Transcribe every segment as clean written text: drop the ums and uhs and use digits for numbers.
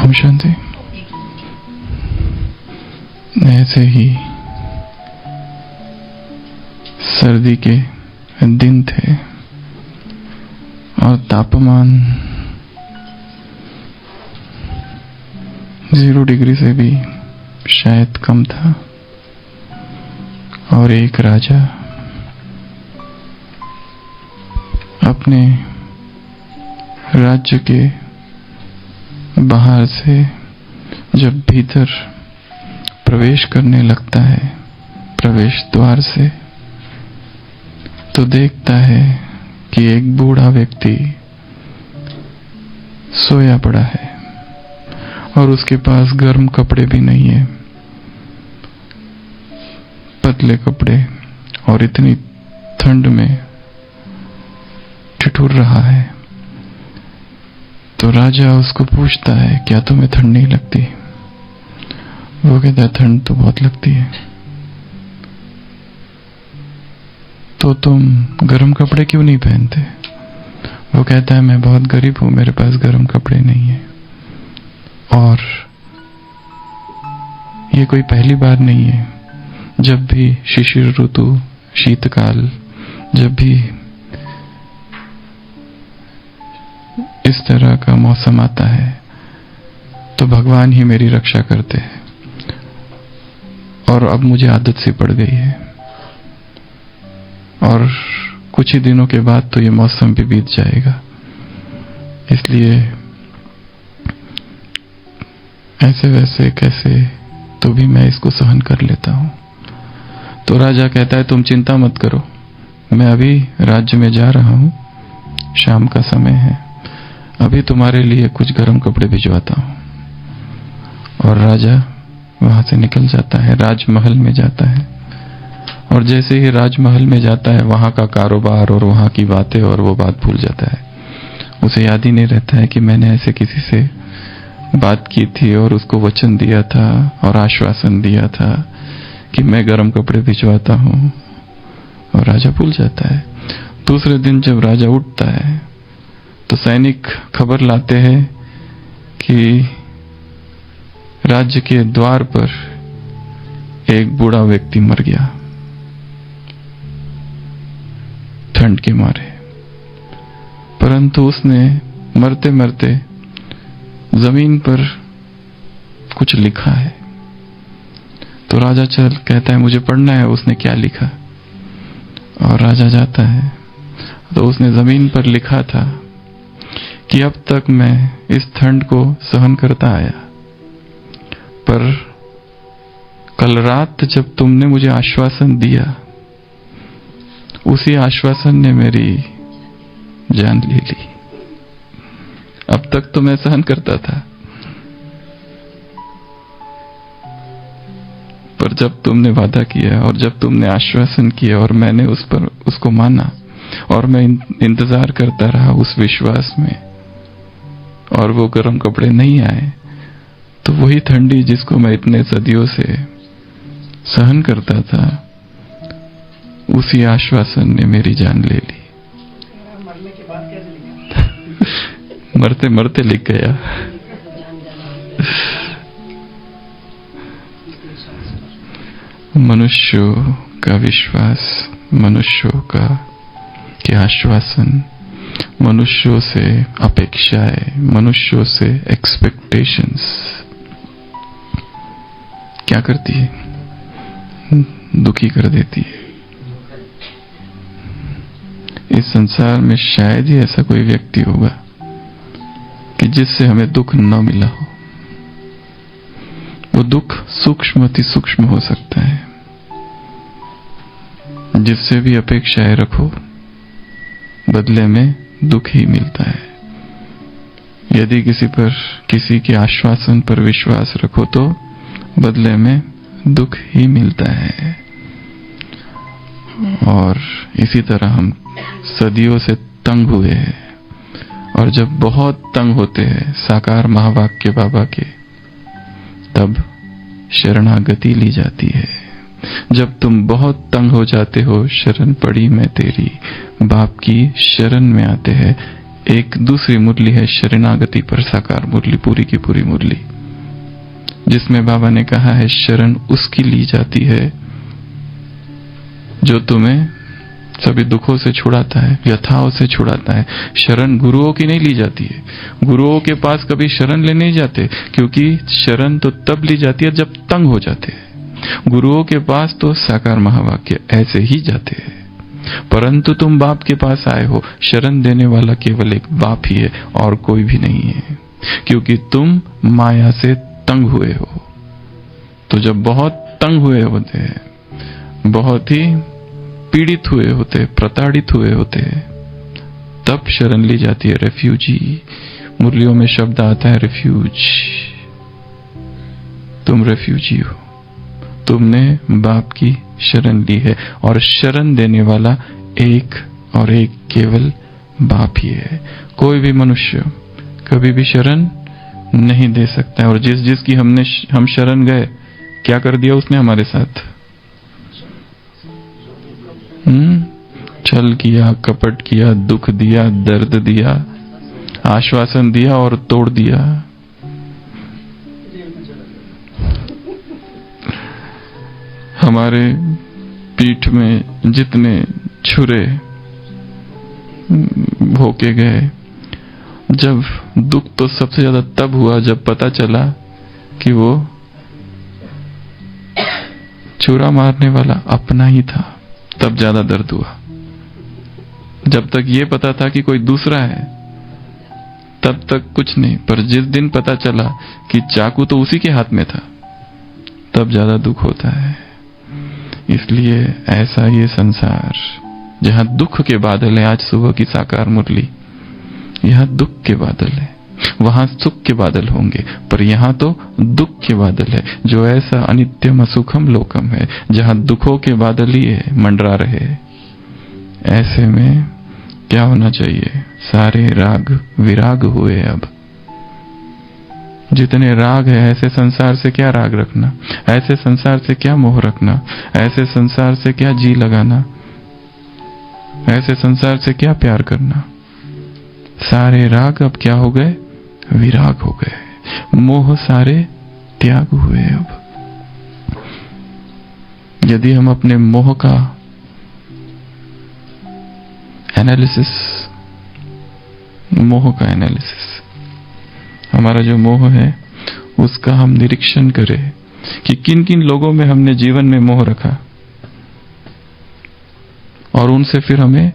ओम शांति। ऐसे ही सर्दी के दिन थे और तापमान 0 डिग्री से भी शायद कम था और एक राजा अपने राज्य के बाहर से जब भीतर प्रवेश करने लगता है प्रवेश द्वार से, तो देखता है कि एक बूढ़ा व्यक्ति सोया पड़ा है और उसके पास गर्म कपड़े भी नहीं है, पतले कपड़े, और इतनी ठंड में ठिठुर रहा है। तो राजा उसको पूछता है, क्या तुम्हें ठंड नहीं लगती? वो कहता है, ठंड तो बहुत लगती है। तो तुम गर्म कपड़े क्यों नहीं पहनते? वो कहता है, मैं बहुत गरीब हूं, मेरे पास गर्म कपड़े नहीं है। और ये कोई पहली बार नहीं है। जब भी शिशिर ऋतु, शीतकाल, जब भी इस तरह का मौसम आता है तो भगवान ही मेरी रक्षा करते हैं, और अब मुझे आदत सी पड़ गई है और कुछ ही दिनों के बाद तो ये मौसम भी बीत जाएगा, इसलिए ऐसे वैसे कैसे तो भी मैं इसको सहन कर लेता हूं। तो राजा कहता है, तुम चिंता मत करो, मैं अभी राज्य में जा रहा हूं, शाम का समय है, अभी तुम्हारे लिए कुछ गर्म कपड़े भिजवाता हूं। और राजा वहां से निकल जाता है, राजमहल में जाता है, और जैसे ही राजमहल में जाता है वहां का कारोबार और वहां की बातें और वो बात भूल जाता है। उसे याद ही नहीं रहता है कि मैंने ऐसे किसी से बात की थी और उसको वचन दिया था और आश्वासन दिया था कि मैं गर्म कपड़े भिजवाता हूं, और राजा भूल जाता है। दूसरे दिन जब राजा उठता है तो सैनिक खबर लाते हैं कि राज्य के द्वार पर एक बूढ़ा व्यक्ति मर गया ठंड के मारे, परंतु उसने मरते मरते जमीन पर कुछ लिखा है। तो राजा चल कहता है, मुझे पढ़ना है उसने क्या लिखा। और राजा जाता है तो उसने जमीन पर लिखा था कि अब तक मैं इस ठंड को सहन करता आया, पर कल रात जब तुमने मुझे आश्वासन दिया, उसी आश्वासन ने मेरी जान ले ली। अब तक तो मैं सहन करता था, पर जब तुमने वादा किया और जब तुमने आश्वासन किया और मैंने उसको माना और मैं इंतजार करता रहा उस विश्वास में, और वो गर्म कपड़े नहीं आए, तो वही ठंडी जिसको मैं इतने सदियों से सहन करता था, उसी आश्वासन ने मेरी जान ले ली। मरने के बाद कैसे लिखा? मरते मरते लिख गया। मनुष्यों का विश्वास, मनुष्यों का के आश्वासन, मनुष्यों से अपेक्षाएं, मनुष्यों से एक्सपेक्टेशंस क्या करती है? दुखी कर देती है। इस संसार में शायद ही ऐसा कोई व्यक्ति होगा कि जिससे हमें दुख न मिला हो। वो दुख सूक्ष्म, अति सूक्ष्म हो सकता है। जिससे भी अपेक्षाएं रखो, बदले में दुख ही मिलता है। यदि किसी के आश्वासन पर विश्वास रखो तो बदले में दुख ही मिलता है। और इसी तरह हम सदियों से तंग हुए हैं, और जब बहुत तंग होते हैं साकार महावाक्य बाबा के, तब शरणागति ली जाती है। जब तुम बहुत तंग हो जाते हो, शरण पड़ी मैं तेरी, बाप की शरण में आते हैं, एक दूसरी मुरली है शरणागति पर साकार मुरली, पूरी की पूरी मुरली, जिसमें बाबा ने कहा है शरण उसकी ली जाती है जो तुम्हें सभी दुखों से छुड़ाता है, व्यथाओं से छुड़ाता है। शरण गुरुओं की नहीं ली जाती है। गुरुओं के पास कभी शरण ले नहीं जाते, क्योंकि शरण तो तब ली जाती है जब तंग हो जाते हैं। गुरुओं के पास तो साकार महावाक्य ऐसे ही जाते हैं। परंतु तुम बाप के पास आए हो, शरण देने वाला केवल एक बाप ही है और कोई भी नहीं है, क्योंकि तुम माया से तंग हुए हो। तो जब बहुत तंग हुए होते हैं, बहुत ही पीड़ित हुए होते, प्रताड़ित हुए होते, तब शरण ली जाती है रेफ्यूजी। मुरलियों में शब्द आता है रेफ्यूज। तुम रेफ्यूजी हो, तुमने बाप की शरण ली है और शरण देने वाला एक और एक केवल बाप ही है। कोई भी मनुष्य कभी भी शरण नहीं दे सकता है। और जिसकी हम शरण गए, क्या कर दिया उसने हमारे साथ? छल किया, कपट किया, दुख दिया, दर्द दिया, आश्वासन दिया और तोड़ दिया। हमारे पीठ में जितने छुरे भोके गए, जब दुख तो सबसे ज्यादा तब हुआ जब पता चला कि वो छुरा मारने वाला अपना ही था, तब ज्यादा दर्द हुआ। जब तक ये पता था कि कोई दूसरा है, तब तक कुछ नहीं, पर जिस दिन पता चला कि चाकू तो उसी के हाथ में था, तब ज्यादा दुख होता है। इसलिए ऐसा ये संसार जहां दुख के बादल है, आज सुबह की साकार मुरली, यहां दुख के बादल है, वहां सुख के बादल होंगे, पर यहां तो दुख के बादल है, जो ऐसा अनित्यम असुखम लोकम है, जहां दुखों के बादल ही है, मंडरा रहे। ऐसे में क्या होना चाहिए? सारे राग विराग हुए। अब जितने राग है, ऐसे संसार से क्या राग रखना, ऐसे संसार से क्या मोह रखना, ऐसे संसार से क्या जी लगाना, ऐसे संसार से क्या प्यार करना। सारे राग अब क्या हो गए? विराग हो गए। मोह सारे त्याग हुए। अब यदि हम अपने मोह का एनालिसिस, हमारा जो मोह है उसका हम निरीक्षण करें कि किन किन लोगों में हमने जीवन में मोह रखा, और उनसे फिर हमें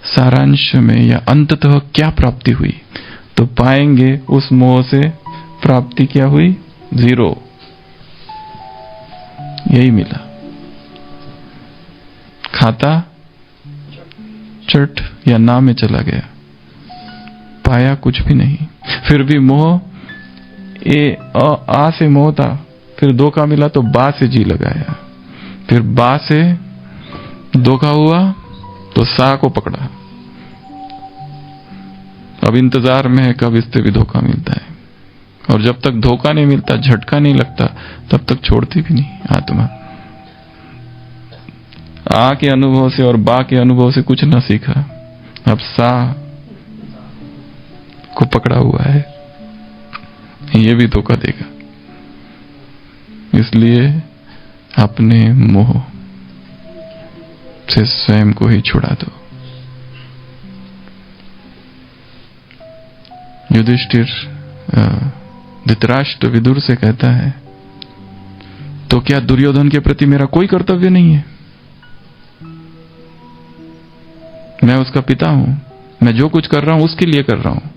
सारांश में या अंततः क्या प्राप्ति हुई, तो पाएंगे उस मोह से प्राप्ति क्या हुई? 0। यही मिला। खाता चट या ना में चला गया, पाया कुछ भी नहीं। फिर भी मोह आ से मोह था, फिर धोखा मिला तो बा से जी लगाया, फिर बा से धोखा हुआ तो सा को पकड़ा। अब इंतजार में है कब इससे भी धोखा मिलता है, और जब तक धोखा नहीं मिलता, झटका नहीं लगता, तब तक छोड़ती भी नहीं आत्मा। आ के अनुभव से और बा के अनुभव से कुछ ना सीखा, अब सा को पकड़ा हुआ है, ये भी धोखा देगा। इसलिए अपने मोह से स्वयं को ही छुड़ा दो। युधिष्ठिर धृतराष्ट्र विदुर से कहता है, तो क्या दुर्योधन के प्रति मेरा कोई कर्तव्य नहीं है? मैं उसका पिता हूं, मैं जो कुछ कर रहा हूं उसके लिए कर रहा हूं।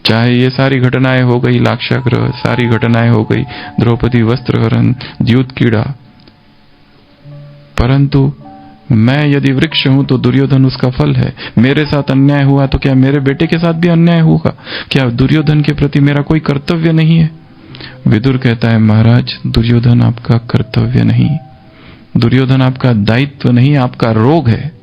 चाहे ये सारी घटनाएं हो गई, लाक्षागृह, सारी घटनाएं हो गई, द्रौपदी वस्त्रहरण, द्यूत कीड़ा, परंतु मैं यदि वृक्ष हूं तो दुर्योधन उसका फल है। मेरे साथ अन्याय हुआ तो क्या मेरे बेटे के साथ भी अन्याय होगा? क्या दुर्योधन के प्रति मेरा कोई कर्तव्य नहीं है? विदुर कहता है, महाराज, दुर्योधन आपका कर्तव्य नहीं, दुर्योधन आपका दायित्व नहीं, आपका रोग है।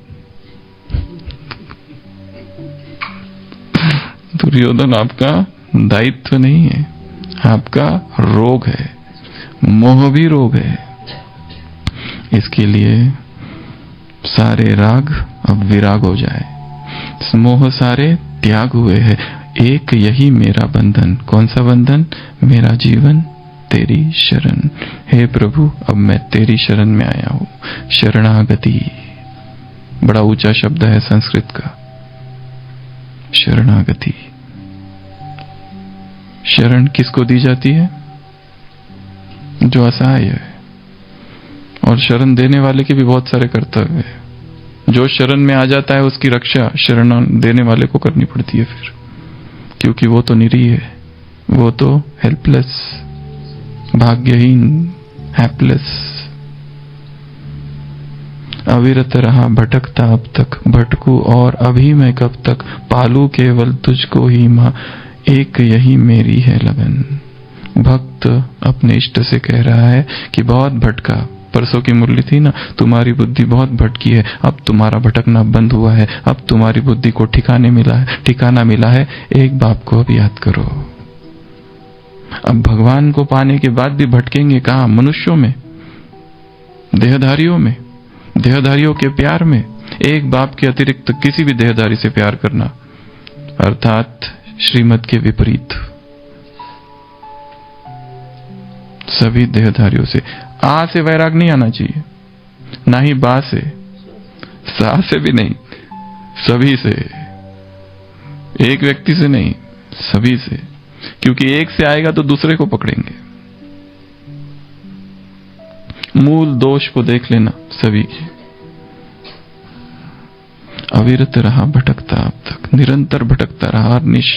दुर्योधन आपका दायित्व नहीं है, आपका रोग है। मोह भी रोग है। इसके लिए सारे राग अब विराग हो जाए। मोह सारे त्याग हुए हैं, एक यही मेरा बंधन। कौन सा बंधन? मेरा जीवन तेरी शरण। हे प्रभु, अब मैं तेरी शरण में आया हूं। शरणागति बड़ा ऊंचा शब्द है संस्कृत का, शरणागति। शरण किसको दी जाती है? जो असहाय है। और शरण देने वाले के भी बहुत सारे कर्तव्य है। जो शरण में आ जाता है उसकी रक्षा शरण देने वाले को करनी पड़ती है फिर, क्योंकि वो तो निरीह है, वो तो हेल्पलेस, भाग्यहीन, हैप्लेस। अविरत रहा भटकता अब तक, भटकू और अभी मैं कब तक, पालू केवल तुझको ही मां, एक यही मेरी है लगन। भक्त अपने इष्ट से कह रहा है कि बहुत भटका, परसों की मुरली थी ना, तुम्हारी बुद्धि बहुत भटकी है, अब तुम्हारा भटकना बंद हुआ है, अब तुम्हारी बुद्धि को ठिकाना मिला है, एक बाप को अब याद करो। अब भगवान को पाने के बाद भी भटकेंगे कहां? मनुष्यों में, देहधारियों में, देहधारियों के प्यार में। एक बाप के अतिरिक्त किसी भी देहधारी से प्यार करना अर्थात श्रीमत के विपरीत। सभी देहधारियों से। आ से वैराग नहीं आना चाहिए, ना ही बा से, सा से भी नहीं, सभी से। एक व्यक्ति से नहीं, सभी से, क्योंकि एक से आएगा तो दूसरे को पकड़ेंगे। मूल दोष को देख लेना सभी। अविरत रहा भटकता अब तक, निरंतर भटकता रहा निश।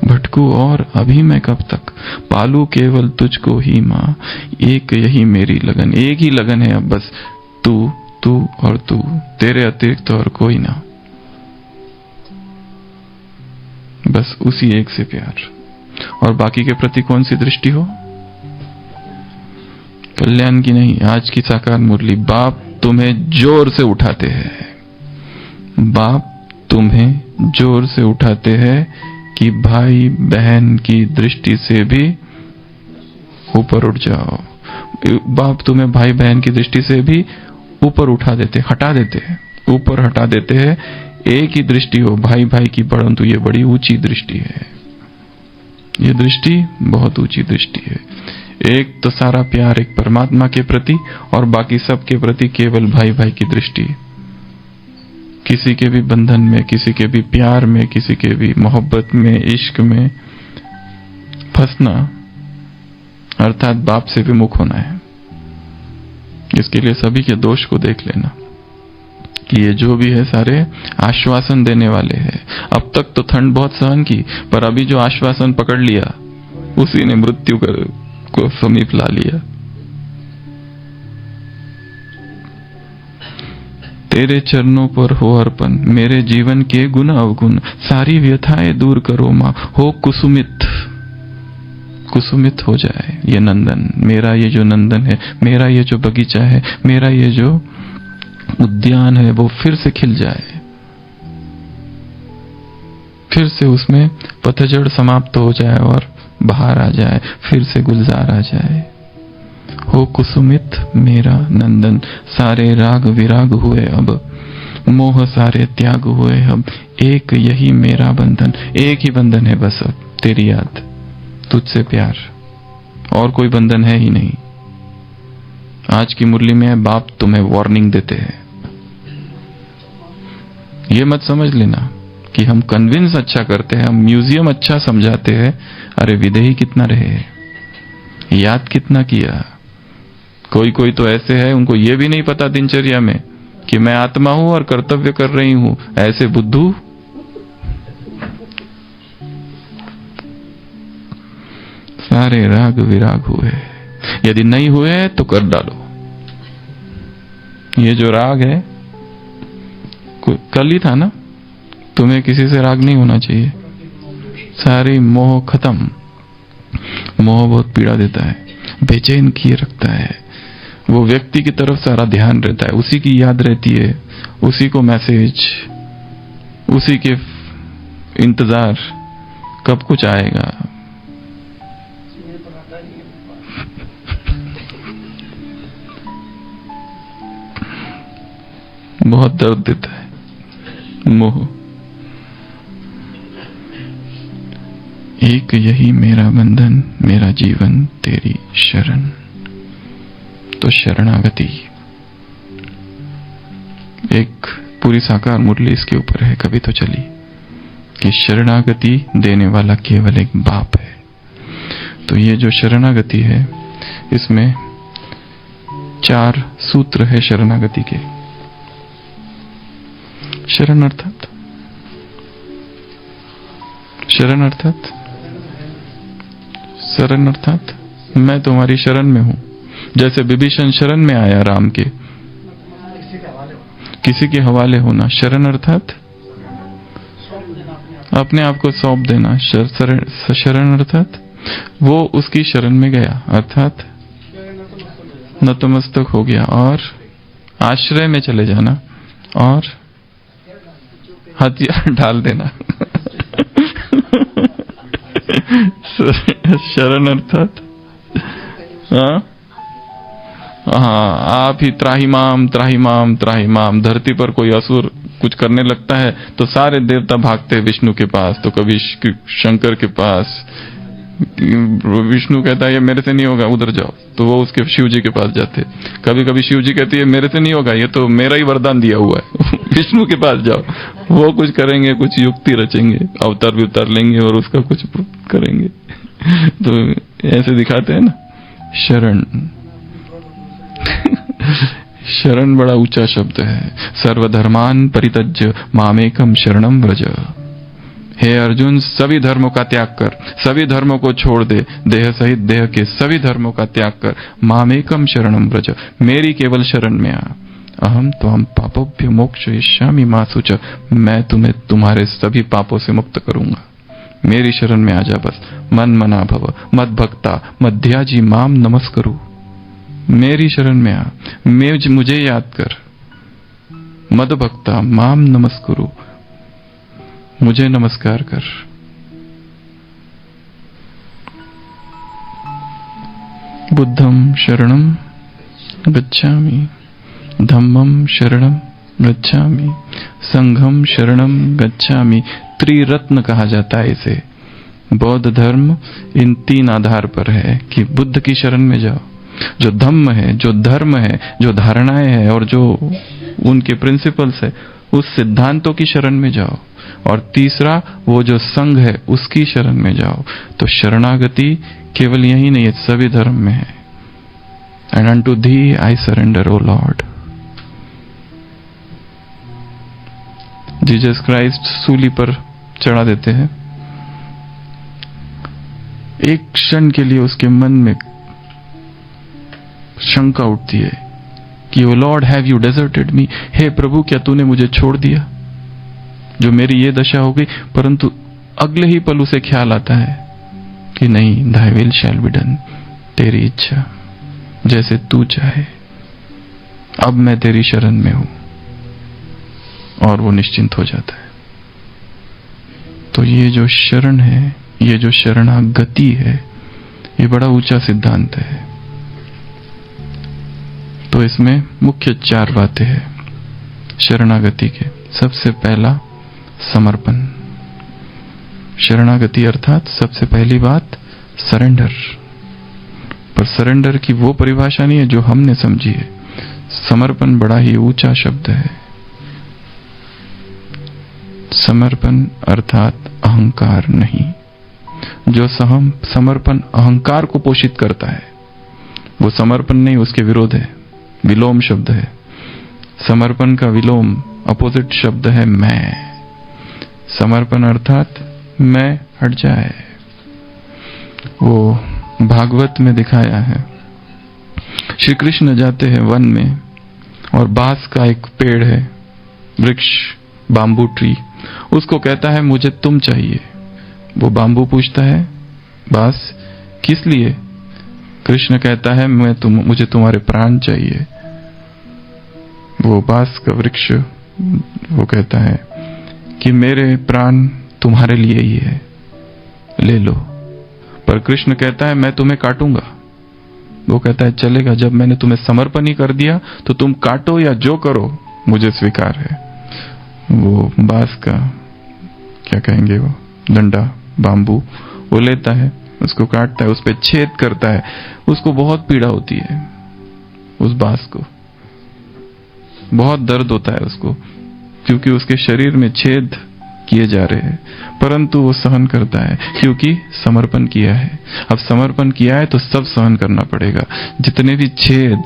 भटकू और अभी मैं कब तक, पालू केवल तुझको ही मां, एक यही मेरी लगन। एक ही लगन है अब बस, तू तू और तू, तेरे अतिरिक्त और कोई ना। बस उसी एक से प्यार। और बाकी के प्रति कौन सी दृष्टि हो? कल्याण की नहीं, आज की साकार मुरली। बाप तुम्हें जोर से उठाते हैं, बाप तुम्हें जोर से उठाते हैं कि भाई बहन की दृष्टि से भी ऊपर उठ जाओ। बाप तुम्हें भाई बहन की दृष्टि से भी ऊपर उठा देते, हटा देते हैं, ऊपर हटा देते हैं। एक ही दृष्टि हो भाई भाई की, परंतु ये बड़ी ऊंची दृष्टि है। ये दृष्टि बहुत ऊंची दृष्टि है। एक तो सारा प्यार एक परमात्मा के प्रति और बाकी सब के प्रति केवल भाई भाई की दृष्टि। किसी के भी बंधन में, किसी के भी प्यार में, किसी के भी मोहब्बत में, इश्क में फंसना अर्थात बाप से विमुख होना है। इसके लिए सभी के दोष को देख लेना कि ये जो भी है सारे आश्वासन देने वाले हैं। अब तक तो ठंड बहुत सहन की, पर अभी जो आश्वासन पकड़ लिया उसी ने मृत्यु को समीप ला लिया। तेरे चरणों पर हो अर्पण, मेरे जीवन के गुण अवगुण, सारी व्यथाएं दूर करो मां, हो कुसुमित। कुसुमित हो जाए ये नंदन, मेरा ये जो नंदन है, मेरा ये जो बगीचा है, मेरा ये जो उद्यान है, वो फिर से खिल जाए, फिर से उसमें पतझड़ समाप्त हो जाए और बाहर आ जाए, फिर से गुलजार आ जाए। हो कुसुमित मेरा नंदन, सारे राग विराग हुए अब, मोह सारे त्याग हुए अब, एक यही मेरा बंधन। एक ही बंधन है बस अब, तेरी याद, तुझसे प्यार, और कोई बंधन है ही नहीं। आज की मुरली में बाप तुम्हें वार्निंग देते हैं। ये मत समझ लेना कि हम कन्विंस अच्छा करते हैं, हम म्यूजियम अच्छा समझाते हैं। अरे विदेही कितना रहे, याद कितना किया। कोई कोई तो ऐसे है उनको ये भी नहीं पता दिनचर्या में कि मैं आत्मा हूं और कर्तव्य कर रही हूं। ऐसे बुद्धू। सारे राग विराग हुए, यदि नहीं हुए तो कर डालो। ये जो राग है कल ही था ना, तुम्हें किसी से राग नहीं होना चाहिए। सारी मोह खत्म। मोह बहुत पीड़ा देता है, बेचैन किए रखता है। वो व्यक्ति की तरफ सारा ध्यान रहता है, उसी की याद रहती है, उसी को मैसेज, उसी के इंतजार कब कुछ आएगा। बहुत दर्द देता है मोह। एक यही मेरा बंधन, मेरा जीवन तेरी शरण। तो शरणागति, एक पूरी साकार मुरली इसके ऊपर है, कभी तो चली, कि शरणागति देने वाला केवल एक बाप है। तो ये जो शरणागति है, इसमें 4 सूत्र है शरणागति के। शरण अर्थात शरण अर्थात मैं तुम्हारी शरण में हूं। जैसे विभीषण शरण में आया राम के, किसी के हवाले होना। शरण अर्थात अपने आप को सौंप देना। शरण अर्थात वो उसकी शरण में गया, अर्थात नतमस्तक हो गया और आश्रय में चले जाना और हथियार डाल देना। शरण अर्थात हाँ, आप ही त्राहिमाम त्राहिमाम त्राहिमाम। धरती पर कोई असुर कुछ करने लगता है तो सारे देवता भागते हैं विष्णु के पास, तो कभी शंकर के पास। विष्णु कहता है ये मेरे से नहीं होगा, उधर जाओ, तो वो उसके शिव जी के पास जाते। कभी कभी शिव जी कहती है मेरे से नहीं होगा, ये तो मेरा ही वरदान दिया हुआ है। विष्णु के पास जाओ, वो कुछ करेंगे, कुछ युक्ति रचेंगे, अवतार भी उतार लेंगे और उसका कुछ करेंगे। तो ऐसे दिखाते हैं ना। शरण शरण बड़ा ऊंचा शब्द है। सर्वधर्मान परित्यज्य मामेकम शरणम व्रज। हे अर्जुन, सभी धर्मों का त्याग कर, सभी धर्मों को छोड़ दे, देह सहित देह के सभी धर्मों का त्याग कर, मामेकम शरणम व्रज, मेरी केवल शरण में आ। अहम त्वं पापोभ्य मोक्षयिष्यामि मा शुच, मैं तुम्हें तुम्हारे सभी पापों से मुक्त करूंगा। मेरी शरण में आ जा बस। मन मना भव मद भक्ता मध्याजी माम नमस्करु। मेरी शरण में आ, मुझे याद कर। मद भक्ता माम नमस्करु, मुझे नमस्कार कर। बुद्धम शरणम गच्छामि, धम्मम शरणम गच्छामि, संघम शरणम गच्छामि। त्रिरत्न कहा जाता है इसे। बौद्ध धर्म इन 3 आधार पर है कि बुद्ध की शरण में जाओ, जो धम्म है, जो धर्म है, जो धारणाएं हैं और जो उनके प्रिंसिपल्स है, उस सिद्धांतों की शरण में जाओ। और तीसरा वो जो संघ है उसकी शरण में जाओ। तो शरणागति केवल यही नहीं है, सभी धर्म में है। And unto thee I surrender O Lord. Jesus Christ सूली पर चढ़ा देते हैं। एक क्षण के लिए उसके मन में शंका उठती है कि ओ लॉर्ड हैव यू डेजर्टेड मी। हे प्रभु, क्या तूने मुझे छोड़ दिया, जो मेरी ये दशा हो गई। परंतु अगले ही पल उसे ख्याल आता है कि नहीं, thy will shall be done, तेरी इच्छा जैसे तू चाहे, अब मैं तेरी शरण में हूं। और वो निश्चिंत हो जाता है। तो ये जो शरण है, ये जो शरणागति है, ये बड़ा ऊंचा सिद्धांत है। तो इसमें मुख्य 4 बातें हैं शरणागति के। सबसे पहला समर्पण। शरणागति अर्थात सबसे पहली बात सरेंडर। पर सरेंडर की वो परिभाषा नहीं है जो हमने समझी है। समर्पण बड़ा ही ऊंचा शब्द है। समर्पण अर्थात अहंकार नहीं। जो समर्पण अहंकार को पोषित करता है वो समर्पण नहीं, उसके विरोध है। विलोम शब्द है। समर्पण का विलोम अपोजिट शब्द है मैं। समर्पण अर्थात मैं हट जाए। वो भागवत में दिखाया है। श्री कृष्ण जाते हैं वन में और बांस का एक पेड़ है, वृक्ष, बाम्बू ट्री। उसको कहता है मुझे तुम चाहिए। वो बाम्बू पूछता है बांस किस लिए? कृष्ण कहता है मुझे तुम्हारे प्राण चाहिए। वो बांस का वृक्ष वो कहता है कि मेरे प्राण तुम्हारे लिए ही है, ले लो। पर कृष्ण कहता है मैं तुम्हें काटूंगा। वो कहता है चलेगा, जब मैंने तुम्हें समर्पण ही कर दिया तो तुम काटो या जो करो मुझे स्वीकार है। वो बांस का क्या कहेंगे, वो डंडा, बांबू, वो लेता है, उसको काटता है, उस पे छेद करता है, उसको बहुत पीड़ा होती है, उस बांस को बहुत दर्द होता है उसको, क्योंकि उसके शरीर में छेद किए जा रहे हैं, परंतु वो सहन करता है क्योंकि समर्पण किया है। अब समर्पण किया है तो सब सहन करना पड़ेगा, जितने भी छेद,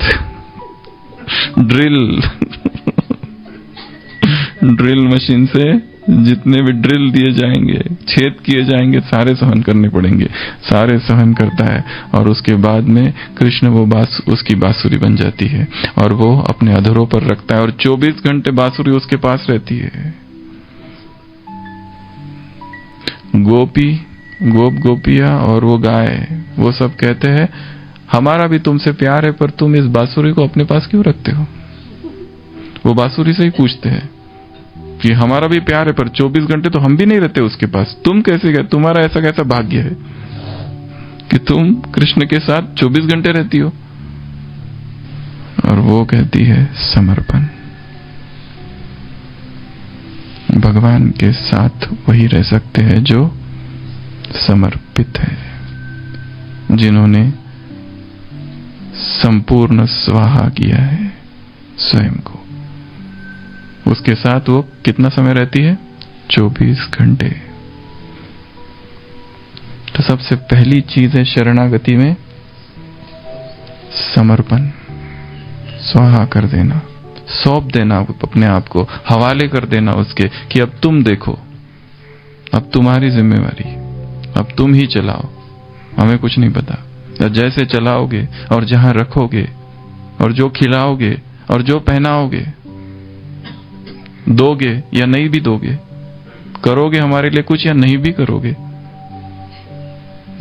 ड्रिल मशीन से जितने भी ड्रिल दिए जाएंगे, छेद किए जाएंगे, सारे सहन करने पड़ेंगे। सारे सहन करता है और उसके बाद में कृष्ण वो उसकी बांसुरी बन जाती है और वो अपने अधरों पर रखता है और 24 घंटे बांसुरी उसके पास रहती है। गोपियां और वो गाय, वो सब कहते हैं हमारा भी तुमसे प्यार है, पर तुम इस बांसुरी को अपने पास क्यों रखते हो? वो बांसुरी से ही पूछते हैं कि हमारा भी प्यार है, पर 24 घंटे तो हम भी नहीं रहते उसके पास, तुम कैसे गए? तुम्हारा ऐसा कैसा भाग्य है कि तुम कृष्ण के साथ 24 घंटे रहती हो? और वो कहती है समर्पण। भगवान के साथ वही रह सकते हैं जो समर्पित है, जिन्होंने संपूर्ण स्वाहा किया है स्वयं को। उसके साथ वो कितना समय रहती है? 24 घंटे। तो सबसे पहली चीज है शरणागति में समर्पण, स्वाहा कर देना, सौंप देना अपने आप को, हवाले कर देना उसके कि अब तुम देखो, अब तुम्हारी जिम्मेवारी, अब तुम ही चलाओ, हमें कुछ नहीं पता। और जैसे चलाओगे और जहां रखोगे और जो खिलाओगे और जो पहनाओगे, दोगे या नहीं भी दोगे, करोगे हमारे लिए कुछ या नहीं भी करोगे,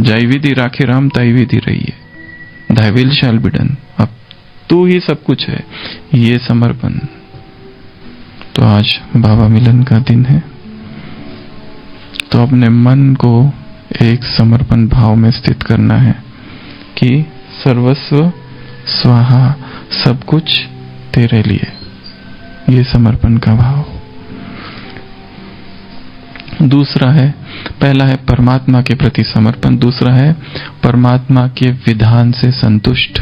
जय विधि राखे राम ताई विधि रहिए, thy will shall be done। अब तू ही सब कुछ है, ये समर्पण। तो आज बाबा मिलन का दिन है, तो अपने मन को एक समर्पण भाव में स्थित करना है कि सर्वस्व स्वाहा, सब कुछ तेरे लिए, ये समर्पण का भाव। दूसरा है, पहला है परमात्मा के प्रति समर्पण, दूसरा है परमात्मा के विधान से संतुष्ट।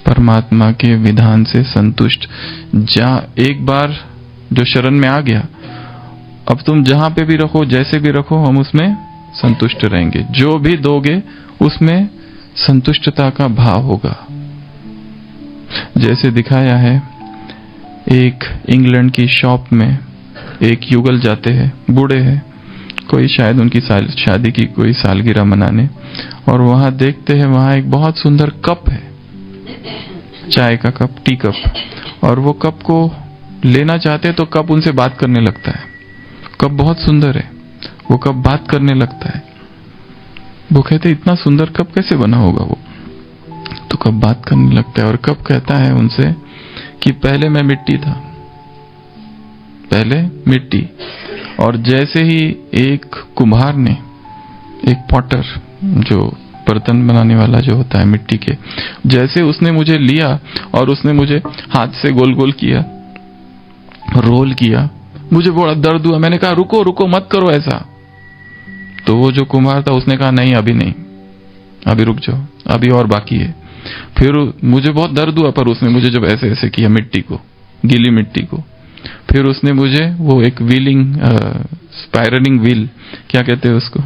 परमात्मा के विधान से संतुष्ट। एक बार जो शरण में आ गया, अब तुम जहां पे भी रखो, जैसे भी रखो, हम उसमें संतुष्ट रहेंगे। जो भी दोगे उसमें संतुष्टता का भाव होगा। जैसे दिखाया है, एक इंग्लैंड की शॉप में एक युगल जाते हैं, बूढ़े हैं, कोई शायद उनकी शादी की कोई सालगिरह मनाने, और वहां देखते हैं वहां एक बहुत सुंदर कप है, चाय का कप, टी कप, और वो कप को लेना चाहते हैं तो कप उनसे बात करने लगता है। कप बहुत सुंदर है, वो कप बात करने लगता है। वो कहते इतना सुंदर कप कैसे बना होगा वो? तो कप बात करने लगता है और कप कहता है उनसे कि पहले मैं मिट्टी था, पहले मिट्टी, और जैसे ही एक कुम्हार ने, एक पॉटर, जो बर्तन बनाने वाला जो होता है मिट्टी के, जैसे उसने मुझे लिया और उसने मुझे हाथ से गोल गोल किया, रोल किया, मुझे बड़ा दर्द हुआ। मैंने कहा रुको रुको, मत करो ऐसा। तो वो जो कुम्हार था उसने कहा नहीं, अभी नहीं, अभी रुक जाओ, अभी और बाकी है। फिर मुझे बहुत दर्द हुआ, पर उसने मुझे जब ऐसे ऐसे किया मिट्टी को, गीली मिट्टी को, फिर उसने मुझे वो एक व्हीलिंग, स्पाइरलिंग व्हील, क्या कहते हैं उसको,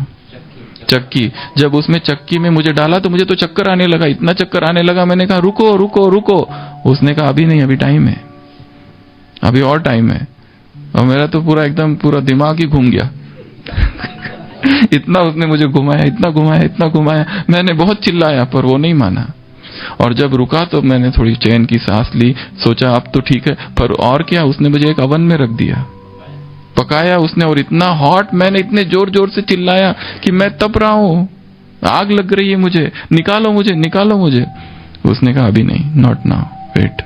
चक्की, जब उसमें चक्की में मुझे डाला तो मुझे तो चक्कर आने लगा, इतना चक्कर आने लगा। मैंने कहा रुको रुको रुको। उसने कहा अभी नहीं, अभी टाइम है, अभी और टाइम है। और मेरा तो पूरा एकदम पूरा दिमाग ही घूम गया। इतना उसने मुझे घुमाया, इतना घुमाया, इतना घुमाया, मैंने बहुत चिल्लाया पर वो नहीं माना। और जब रुका तो मैंने थोड़ी चैन की सांस ली, सोचा अब तो ठीक है, पर और क्या, उसने मुझे एक ओवन में रख दिया, पकाया उसने, और इतना हॉट, मैंने इतने जोर जोर से चिल्लाया कि मैं तप रहा हूं, आग लग रही है मुझे, निकालो मुझे, निकालो मुझे। उसने कहा अभी नहीं, नॉट नाउ, वेट।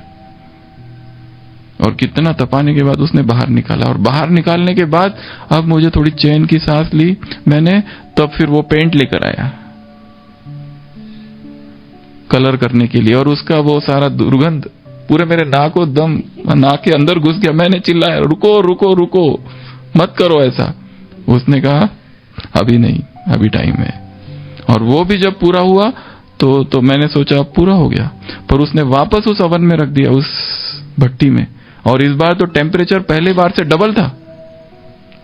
और कितना तपाने के बाद उसने बाहर निकाला, और बाहर निकालने के बाद अब मुझे थोड़ी चैन की सांस ली मैंने, तब फिर वो पेंट लेकर आया कलर करने के लिए, और उसका वो सारा दुर्गंध पूरे मेरे नाक के अंदर घुस गया। मैंने चिल्लाया, रुको रुको रुको, मत करो ऐसा। उसने कहा अभी नहीं, अभी टाइम है। और वो भी जब पूरा हुआ तो मैंने सोचा अब पूरा हो गया, पर उसने वापस उस ओवन में रख दिया, उस भट्टी में। और इस बार तो टेम्परेचर पहले बार से डबल था।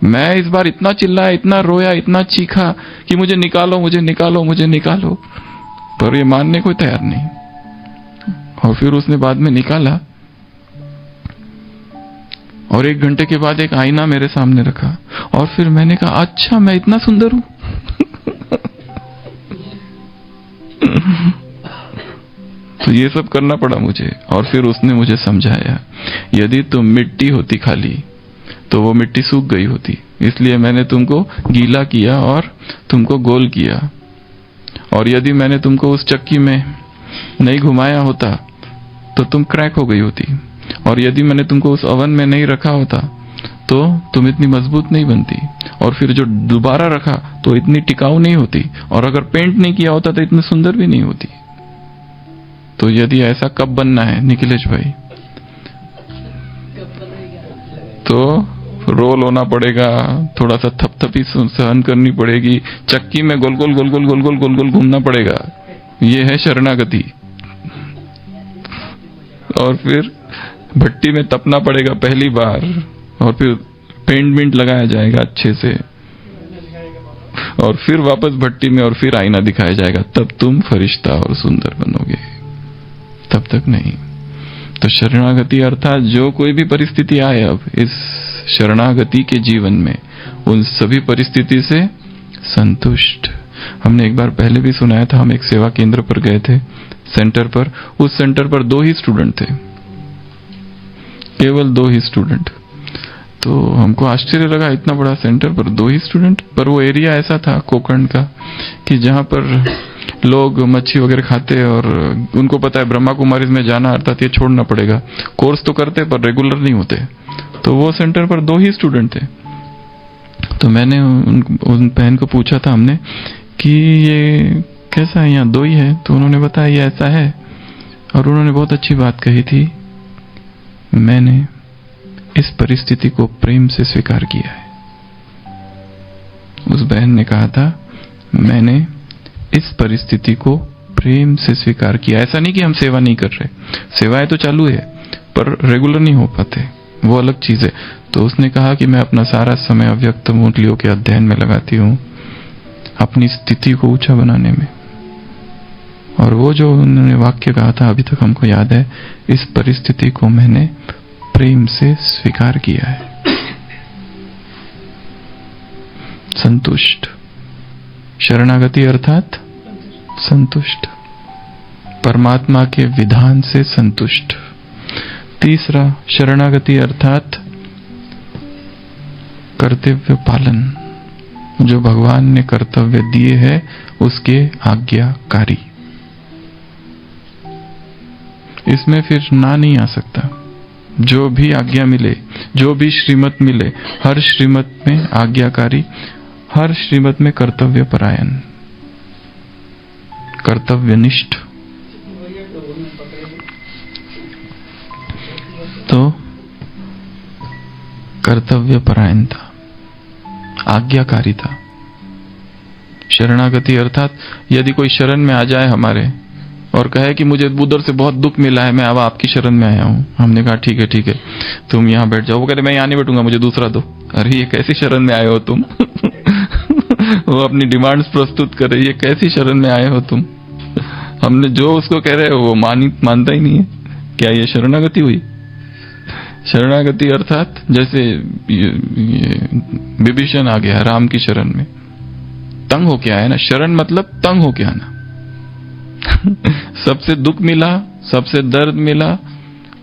मैं इस बार इतना चिल्लाया, इतना रोया, इतना चीखा कि मुझे निकालो, मुझे निकालो, मुझे निकालो, पर ये मानने को तैयार नहीं। और फिर उसने बाद में निकाला और 1 घंटे के बाद एक आईना मेरे सामने रखा। और फिर मैंने कहा अच्छा, मैं इतना सुंदर हूं। तो ये सब करना पड़ा मुझे। और फिर उसने मुझे समझाया, यदि तुम मिट्टी होती खाली तो वो मिट्टी सूख गई होती, इसलिए मैंने तुमको गीला किया और तुमको गोल किया। और यदि मैंने तुमको उस चक्की में नहीं घुमाया होता तो तुम क्रैक हो गई होती। और यदि मैंने तुमको उस ओवन में नहीं रखा होता तो तुम इतनी मजबूत नहीं बनती। और फिर जो दोबारा रखा तो इतनी टिकाऊ नहीं होती। और अगर पेंट नहीं किया होता तो इतनी सुंदर भी नहीं होती। तो यदि ऐसा कब बनना है निखिलेश भाई, तो रोल होना पड़ेगा, थोड़ा सा थपथपी सहन करनी पड़ेगी, चक्की में गोल गोल गोल गोल गोल गोल गोल गोल घूमना पड़ेगा। ये है शरणागति। और फिर भट्टी में तपना पड़ेगा पहली बार, और फिर पेंट वेंट लगाया जाएगा अच्छे से, और फिर वापस भट्टी में, और फिर आईना दिखाया जाएगा, तब तुम फरिश्ता और सुंदर बनोगे, तब तक नहीं। तो शरणागति अर्थात जो कोई भी परिस्थिति आए अब इस शरणागति के जीवन में, उन सभी परिस्थिति से संतुष्ट। हमने एक बार पहले भी सुनाया था, हम एक सेवा केंद्र पर गए थे, सेंटर पर। उस सेंटर पर 2 ही स्टूडेंट थे, केवल 2 ही स्टूडेंट। तो हमको आश्चर्य लगा, इतना बड़ा सेंटर पर 2 ही स्टूडेंट। पर वो एरिया ऐसा था कोकण का कि जहां पर लोग मच्छी वगैरह खाते, और उनको पता है ब्रह्मा कुमारीज में जाना अर्थात ये छोड़ना पड़ेगा। कोर्स तो करते पर रेगुलर नहीं होते। तो वो सेंटर पर 2 ही स्टूडेंट थे। तो मैंने उन बहन को पूछा था हमने कि ये कैसा है, यहाँ 2 ही है? तो उन्होंने बताया ये ऐसा है। और उन्होंने बहुत अच्छी बात कही थी, मैंने इस परिस्थिति को प्रेम से स्वीकार किया है। उस बहन ने कहा था, मैंने इस परिस्थिति को प्रेम से स्वीकार किया। ऐसा नहीं कि हम सेवा नहीं कर रहे, सेवाएं तो चालू है, पर रेगुलर नहीं हो पाते, वो अलग चीज है। तो उसने कहा कि मैं अपना सारा समय अव्यक्त मूर्तियों के अध्ययन में लगाती हूँ, अपनी स्थिति को ऊंचा बनाने में। और वो जो उन्होंने वाक्य कहा था अभी तक हमको याद है, इस परिस्थिति को मैंने प्रेम से स्वीकार किया है। संतुष्ट। शरणागति अर्थात संतुष्ट, परमात्मा के विधान से संतुष्ट। तीसरा, शरणागति अर्थात कर्तव्य पालन। जो भगवान ने कर्तव्य दिए हैं उसके आज्ञाकारी। इसमें फिर ना नहीं आ सकता। जो भी आज्ञा मिले, जो भी श्रीमत मिले, हर श्रीमत में आज्ञाकारी, हर श्रीमत में कर्तव्य परायण, कर्तव्यनिष्ठ। तो कर्तव्य परायणता, आज्ञाकारिता। शरणागति अर्थात यदि कोई शरण में आ जाए हमारे और कहे कि मुझे उधर से बहुत दुख मिला है, मैं अब आपकी शरण में आया हूं। हमने कहा ठीक है ठीक है, तुम यहां बैठ जाओ। वो कहते मैं यहां नहीं बैठूंगा, मुझे दूसरा दो। अरे ये कैसी शरण में आए हो तुम? वो अपनी डिमांड्स प्रस्तुत कर रही है, कैसी शरण में आए हो तुम? हमने जो उसको कह रहे हो वो मानता ही नहीं है। क्या ये शरणागति हुई? शरणागति अर्थात जैसे विभीषण आ गया राम की शरण में, तंग होके आया ना। शरण मतलब तंग होके आना। सबसे दुख मिला, सबसे दर्द मिला,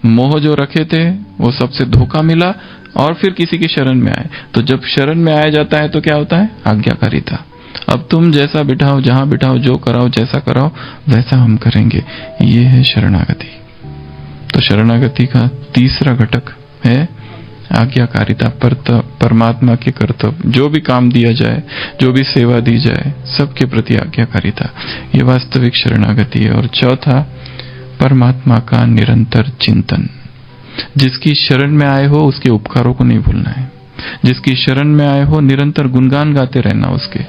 मोह जो रखे थे वो सबसे धोखा मिला, और फिर किसी की शरण में आए। तो जब शरण में आया जाता है तो क्या होता है? आज्ञाकारिता। अब तुम जैसा बिठाओ, जहां बिठाओ, जो कराओ, जैसा कराओ, वैसा हम करेंगे। ये है शरणागति। तो शरणागति का तीसरा घटक है आज्ञाकारिता, परमात्मा के कर्तव्य। जो भी काम दिया जाए, जो भी सेवा दी जाए, सबके प्रति आज्ञाकारिता, ये वास्तविक शरणागति है। और चौथा, परमात्मा का निरंतर चिंतन। जिसकी शरण में आए हो उसके उपकारों को नहीं भूलना है। जिसकी शरण में आए हो निरंतर गुणगान गाते रहना उसके।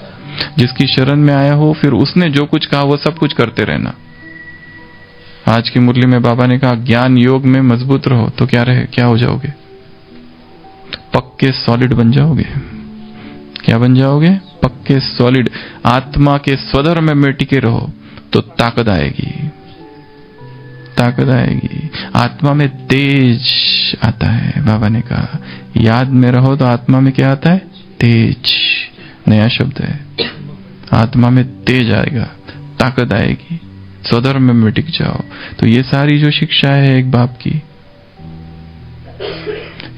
जिसकी शरण में आया हो फिर उसने जो कुछ कहा वो सब कुछ करते रहना। आज की मुरली में बाबा ने कहा ज्ञान योग में मजबूत रहो तो क्या हो जाओगे? पक्के सॉलिड बन जाओगे। क्या बन जाओगे? पक्के सॉलिड। आत्मा के स्वधर्म में टिके रहो तो ताकत आएगी, ताकत आएगी। आत्मा में तेज आता है। बाबा ने कहा याद में रहो तो आत्मा में क्या आता है? तेज। नया शब्द है। आत्मा में तेज आएगा, ताकत आएगी, स्वधर्म में टिक जाओ। तो ये सारी जो शिक्षा है एक बाप की,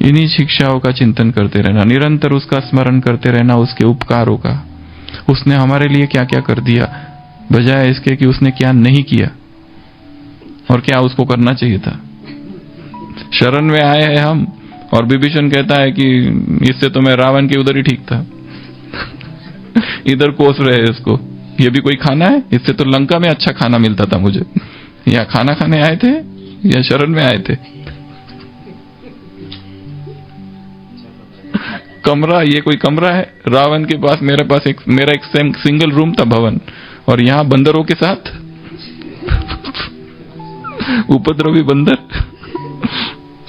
इन्हीं शिक्षाओं का चिंतन करते रहना, निरंतर उसका स्मरण करते रहना, उसके उपकारों का। उसने हमारे लिए क्या क्या कर दिया, बजाय इसके कि उसने क्या नहीं किया और क्या उसको करना चाहिए था। शरण में आए हैं हम और विभीषण कहता है कि इससे तो मैं रावण के उधर ही ठीक था। इधर कोस रहे हैं इसको, ये भी कोई खाना है? इससे तो लंका में अच्छा खाना मिलता था मुझे। या खाना खाने आए थे या शरण में आए थे? कमरा, ये कोई कमरा है? रावण के पास मेरा एक सिंगल रूम था, भवन, और यहां बंदरों के साथ उपद्रवी बंदर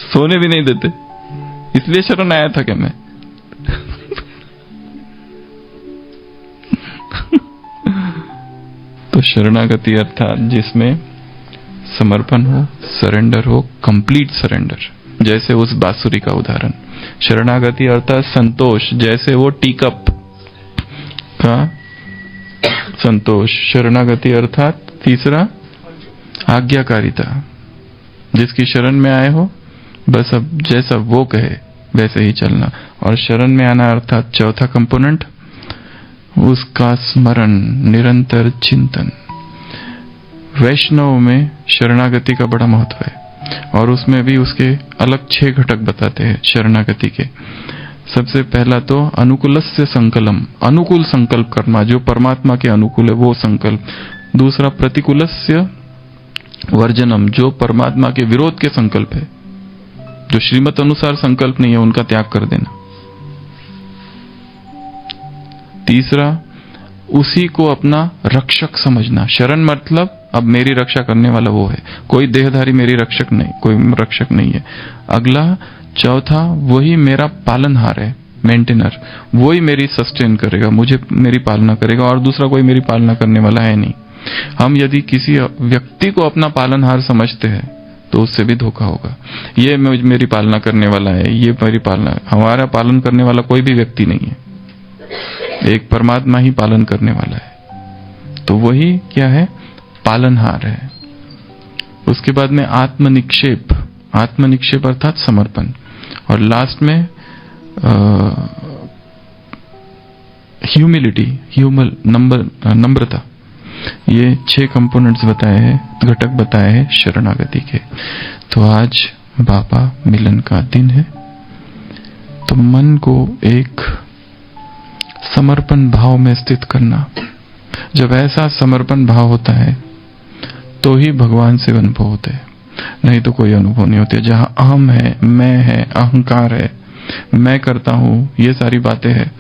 सोने भी नहीं देते, इसलिए शरण आया था क्या मैं? तो शरणागति अर्थात जिसमें समर्पण हो, सरेंडर हो, कंप्लीट सरेंडर। जैसे उस बांसुरी का उदाहरण। शरणागति अर्थात संतोष, जैसे वो टीकप का संतोष। शरणागति अर्थात तीसरा आज्ञाकारिता। जिसकी शरण में आए हो बस अब जैसा वो कहे वैसे ही चलना। और शरण में आना अर्थात चौथा कंपोनेंट, उसका स्मरण, निरंतर चिंतन। वैष्णव में शरणागति का बड़ा महत्व है और उसमें भी उसके अलग 6 घटक बताते हैं शरणागति के। सबसे पहला तो अनुकूलस्य संकल्पम, अनुकूल संकल्प करना, जो परमात्मा के अनुकूल है वो संकल्प। दूसरा प्रतिकूलस्य वर्जनम, जो परमात्मा के विरोध के संकल्प है, जो श्रीमत अनुसार संकल्प नहीं है उनका त्याग कर देना। तीसरा उसी को अपना रक्षक समझना। शरण मतलब अब मेरी रक्षा करने वाला वो है, कोई देहधारी मेरी रक्षक नहीं, कोई रक्षक नहीं है। अगला चौथा, वही मेरा पालनहार है, मेंटेनर, वही मेरी सस्टेन करेगा, मुझे मेरी पालना करेगा, और दूसरा कोई मेरी पालना करने वाला है नहीं। हम यदि किसी व्यक्ति को अपना पालनहार समझते हैं तो उससे भी धोखा होगा। ये मेरी पालना करने वाला है, ये मेरी पालना, हमारा पालन करने वाला कोई भी व्यक्ति नहीं है, एक परमात्मा ही पालन करने वाला है। तो वही क्या है? पालनहार है। उसके बाद में आत्मनिक्षेप, आत्मनिक्षेप अर्थात समर्पण। और लास्ट में ह्यूमिलिटी, नम्रता। ये 6 कंपोनेंट्स बताए हैं, घटक बताए हैं शरणागति के। तो आज बाबा मिलन का दिन है, तो मन को एक समर्पण भाव में स्थित करना। जब ऐसा समर्पण भाव होता है तो ही भगवान से अनुभव होते हैं, नहीं तो कोई अनुभव नहीं होते। जहां अहम है, मैं है, अहंकार है, मैं करता हूं, ये सारी बातें हैं,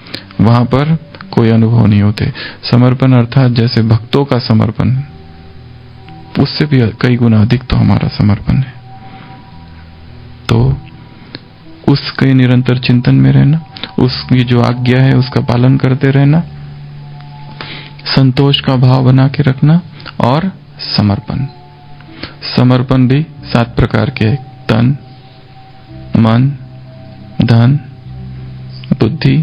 वहां पर कोई अनुभव नहीं होते। समर्पण अर्थात जैसे भक्तों का समर्पण, उससे भी कई गुना अधिक तो हमारा समर्पण है। तो उसके निरंतर चिंतन में रहना, उसकी जो आज्ञा है उसका पालन करते रहना, संतोष का भाव बना के रखना, और समर्पण। समर्पण भी 7 प्रकार के, तन, मन, धन, बुद्धि,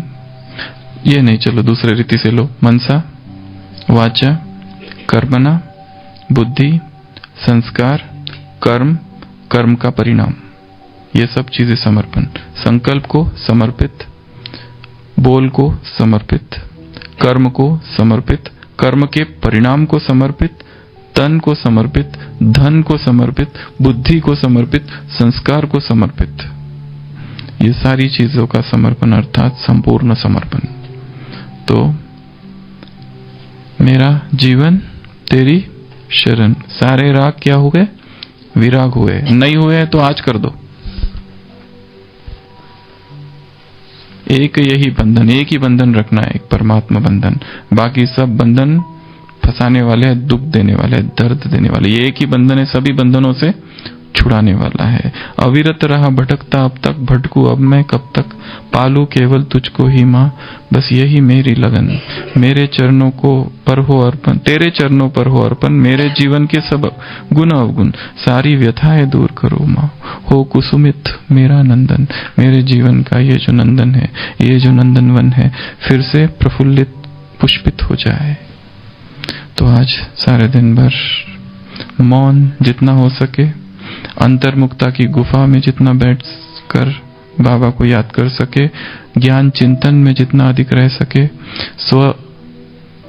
ये नहीं, चलो दूसरे रीति से लो, मनसा, वाचा, कर्मणा, बुद्धि, संस्कार, कर्म, कर्म का परिणाम, ये सब चीजें समर्पण। संकल्प को समर्पित, बोल को समर्पित, कर्म को समर्पित, कर्म के परिणाम को समर्पित, तन को समर्पित, धन को समर्पित, बुद्धि को समर्पित, संस्कार को समर्पित। ये सारी चीजों का समर्पण अर्थात संपूर्ण समर्पण। तो मेरा जीवन तेरी शरण, सारे राग क्या हो गए? विराग हुए, नहीं हुए तो आज कर दो। एक यही बंधन, एक ही बंधन रखना है, एक परमात्मा बंधन। बाकी सब बंधन फंसाने वाले हैं, दुख देने वाले हैं, दर्द देने वाले। ये एक ही बंधन है, सभी बंधनों से छुड़ाने वाला है। अविरत रहा भटकता अब तक, भटकू अब मैं कब तक, पालू केवल तुझको ही माँ, बस यही मेरी लगन। मेरे चरणों को पर हो अर्पण, तेरे चरणों पर हो अर्पण, मेरे जीवन के सब गुण अवगुण, सारी व्यथाएं दूर करो माँ। हो कुसुमित मेरा नंदन, मेरे जीवन का ये जो नंदन है, ये जो नंदन वन है, फिर से प्रफुल्लित पुष्पित हो जाए। तो आज सारे दिन भर मौन जितना हो सके, अंतर्मुक्ता की गुफा में जितना बैठ कर बाबा को याद कर सके, ज्ञान चिंतन में जितना अधिक रह सके, स्व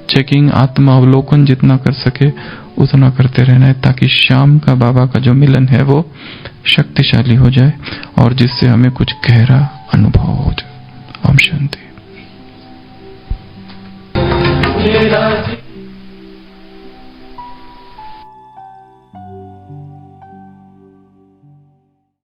चेकिंग आत्मा अवलोकन जितना कर सके उतना करते रहना है, ताकि शाम का बाबा का जो मिलन है वो शक्तिशाली हो जाए और जिससे हमें कुछ गहरा अनुभव हो जाए। ओम शांति।